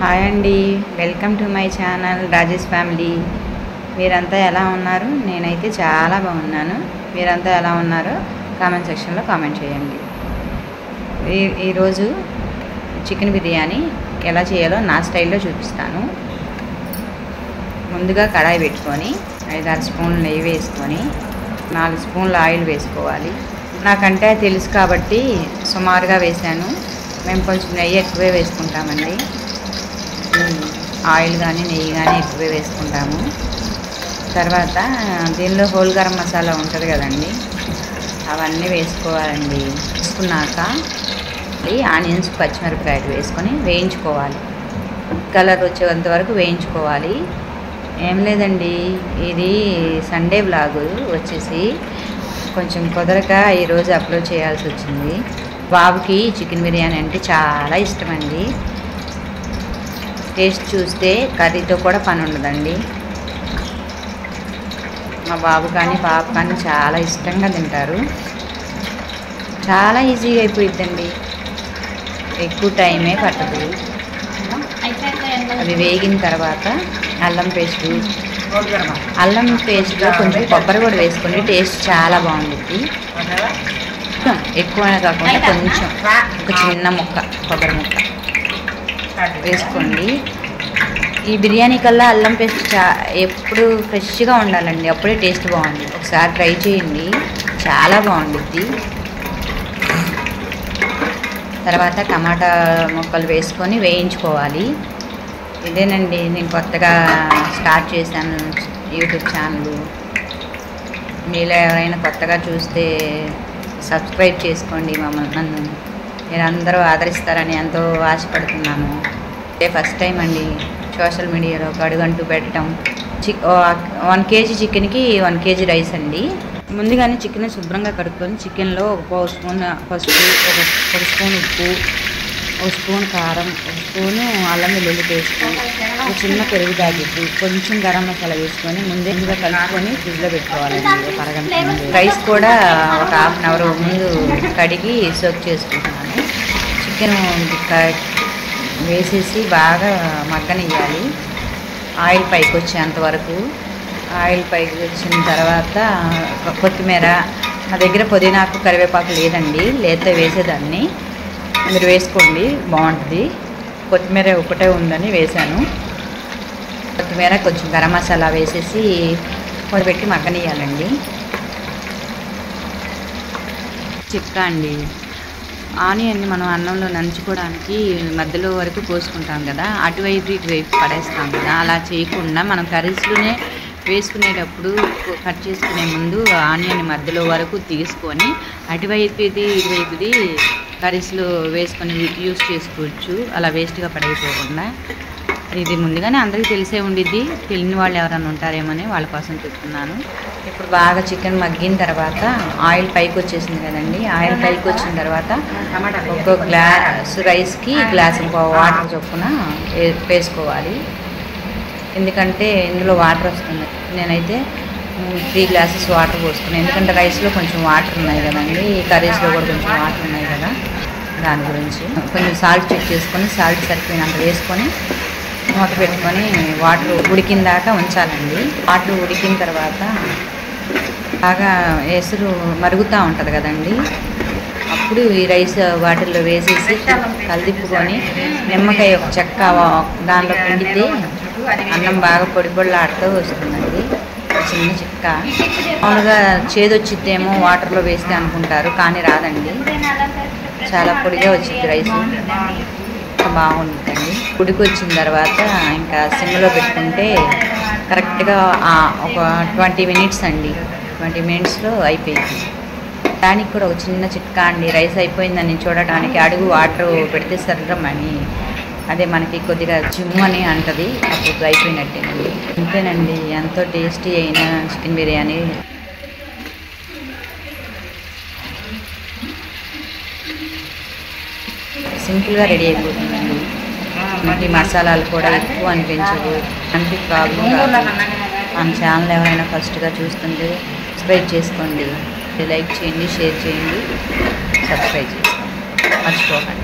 Hi అండి, welcome to my channel Rajesh family. మీరంతా ఎలా ఉన్నారు? నేనైతే చాలా బాగున్నాను. మీరంతా ఎలా ఉన్నారో కామెంట్ సెక్షన్లో కామెంట్ చేయండి. ఈరోజు చికెన్ బిర్యానీ ఎలా చేయాలో నా స్టైల్లో చూపిస్తాను. ముందుగా కడాయి పెట్టుకొని 5-6 స్పూన్లు నెయ్యి వేసుకొని 4 స్పూన్ల ఆయిల్ వేసుకోవాలి. నాకంటే తెలుసు కాబట్టి సుమారుగా వేసాను. మేము కొంచెం నెయ్యి ఎక్కువే వేసుకుంటామండి. ఆయిల్ కానీ నెయ్యి కానీ ఎక్కువే వేసుకుంటాము. తర్వాత దీనిలో హోల్ గరం మసాలా ఉంటుంది కదండి, అవన్నీ వేసుకోవాలండి. వేసుకున్నాక ఆనియన్స్, పచ్చిమిరపకాయలు వేసుకొని వేయించుకోవాలి. కలర్ వచ్చేంత వరకు వేయించుకోవాలి. ఏం లేదండి, ఇది సండే వ్లాగు వచ్చేసి కొంచెం కుదరక ఈరోజు అప్లోడ్ చేయాల్సి వచ్చింది. బాబుకి చికెన్ బిర్యానీ అంటే చాలా ఇష్టమండి. టేస్ట్ చూస్తే కర్రీతో కూడా పని ఉండదండి. మా బాబు కానీ పాప కానీ చాలా ఇష్టంగా తింటారు. చాలా ఈజీగా అయిపోయిద్దండి, ఎక్కువ టైమే పట్టదు. అవి వేగిన తర్వాత అల్లం పేస్ట్లో కొంచెం కొబ్బరి కూడా వేసుకోండి, టేస్ట్ చాలా బాగుంటుంది. ఎక్కువ కాకుండా కొంచెం ఒక చిన్న ముక్క కొబ్బరి ముక్క వేసుకోండి. ఈ బిర్యానీ కల్లా అల్లం పేస్ట్ ఎప్పుడు ఫ్రెష్గా ఉండాలండి, అప్పుడే టేస్ట్ బాగుంది. ఒకసారి ట్రై చేయండి, చాలా బాగుంటుంది. తర్వాత టమాటా ముక్కలు వేసుకొని వేయించుకోవాలి. ఇదేనండి, నేను కొత్తగా స్టార్ట్ చేశాను యూట్యూబ్ ఛానల్. మీలో ఎవరైనా కొత్తగా చూస్తే సబ్స్క్రైబ్ చేసుకోండి. నన్ను మీరు అందరూ ఆదరిస్తారని ఎంతో ఆశపడుతున్నాను. ఇదే ఫస్ట్ టైం అండి సోషల్ మీడియాలో ఒక అడుగంటూ పెట్టడం. 1 కేజీ చికెన్కి 1 కేజీ రైస్ అండి. ముందుగానే చికెన్ శుభ్రంగా కడుక్కొని చికెన్లో 1 స్పూన్ పసుపు, 1 స్పూన్ ఉప్పు, 1 స్పూన్ కారం, 1 స్పూను అల్లం వెల్లుల్లి పేస్ట్, ఒక చిన్న పెరుగు ప్యాకెట్, కొంచెం గరం మసాలా వేసుకొని ముందుగా కలుపుకొని ఫ్రిడ్జ్లో పెట్టుకోవాలండి ఒక అరగంట ముందు. రైస్ కూడా ఒక ½ అన్ అవర్ ముందు కడిగి సోక్ చేసుకుంటున్నాను. చికెన్ వేసేసి బాగా మగ్గనియ్యాలి, ఆయిల్ పైకి వచ్చేంత వరకు. ఆయిల్ పైకి వచ్చిన తర్వాత కొత్తిమీర, నా దగ్గర పుదీనాకు కరివేపాకు లేదండి, లేతే వేసేదాన్ని. మీరు వేసుకోండి, బాగుంటుంది. కొత్తిమీర ఒకటే ఉందని వేసాను. కొత్తిమీర, కొంచెం గరం మసాలా వేసేసి పొడిపెట్టి మగ్గనియాలండి. చిక్కా అండి, ఆనియన్ని మనం అన్నంలో నంచుకోవడానికి మధ్యలో వరకు కోసుకుంటాం కదా, అటువైపు ఇటువైపు పడేస్తాం కదా. అలా చేయకుండా మనం కర్రీస్లోనే వేసుకునేటప్పుడు కట్ చేసుకునే ముందు ఆనియన్ మధ్యలో వరకు తీసుకొని అటువైపుది ఇటువైపుది కర్రీస్లో వేసుకొని యూస్ చేసుకోవచ్చు, అలా వేస్ట్గా పడైపోకుండా. ఇది ముందుగానే అందరికీ తెలిసే ఉండిద్ది, తెలియని వాళ్ళు ఎవరైనా ఉంటారేమని వాళ్ళ కోసం చెప్తున్నాను. ఇప్పుడు బాగా చికెన్ మగ్గిన తర్వాత ఆయిల్ పైకి వచ్చేసింది కదండి. ఆయిల్ పైకి వచ్చిన తర్వాత ఒక గ్లాస్ రైస్కి గ్లాసు వాటర్ చొప్పున వేసుకోవాలి. ఎందుకంటే ఇందులో వాటర్ వస్తుంది. నేనైతే 3 గ్లాసెస్ వాటర్ పోసుకున్నాను, ఎందుకంటే రైస్లో కొంచెం వాటర్ ఉన్నాయి కదండి, ఈ కర్రీస్లో కూడా కొంచెం వాటర్ ఉన్నాయి కదా, దాని గురించి. కొంచెం సాల్ట్ చెక్ చేసుకొని సాల్ట్ సరిపోయినంత వేసుకొని మూత పెట్టుకొని వాటర్ ఉడికిన దాకా ఉంచాలండి. వాటర్ ఉడికిన తర్వాత బాగా ఎసురు మరుగుతూ ఉంటుంది కదండి, అప్పుడు ఈ రైస్ వాటర్లో వేసేసి కలిదిప్పుకొని నిమ్మకాయ ఒక చెక్క దానిలో పిండితే అన్నం బాగా పొడి పొడిలాడుతూ వస్తుందండి. చిన్న చిక్క. మామూలుగా చేదొచ్చిద్దేమో వాటర్లో వేస్తే అనుకుంటారు, కానీ రాదండి, చాలా పొడిగా వచ్చింది రైస్, బాగుంటుందండి. ఉడికి వచ్చిన తర్వాత ఇంకా సిమ్లో పెట్టుకుంటే కరెక్ట్గా ఒక 20 మినిట్స్ అండి, 20 మినిట్స్లో అయిపోయింది. దానికి కూడా ఒక చిన్న చిట్కా అండి, రైస్ అయిపోయిందని చూడటానికి అడుగు వాటర్ పెడితే సర్రమని, అదే మనకి కొద్దిగా జిమ్ అని అంటది, అప్పుడు అయిపోయినట్టేనండి. అంతేనండి, ఎంతో టేస్టీ అయిన చికెన్ బిర్యానీ సింపుల్గా రెడీ అయిపోతుందండి. మనకి మసాలాలు కూడా ఎక్కువ అనిపించవు, అంటే ప్రాబ్లం కాదు. మన ఛానల్ ఎవరైనా ఫస్ట్గా చూస్తుంటే సబ్స్క్రైబ్ చేసుకోండి, లైక్ చేయండి, షేర్ చేయండి, సబ్స్క్రైబ్ చేసుకోండి, మర్చిపోకండి.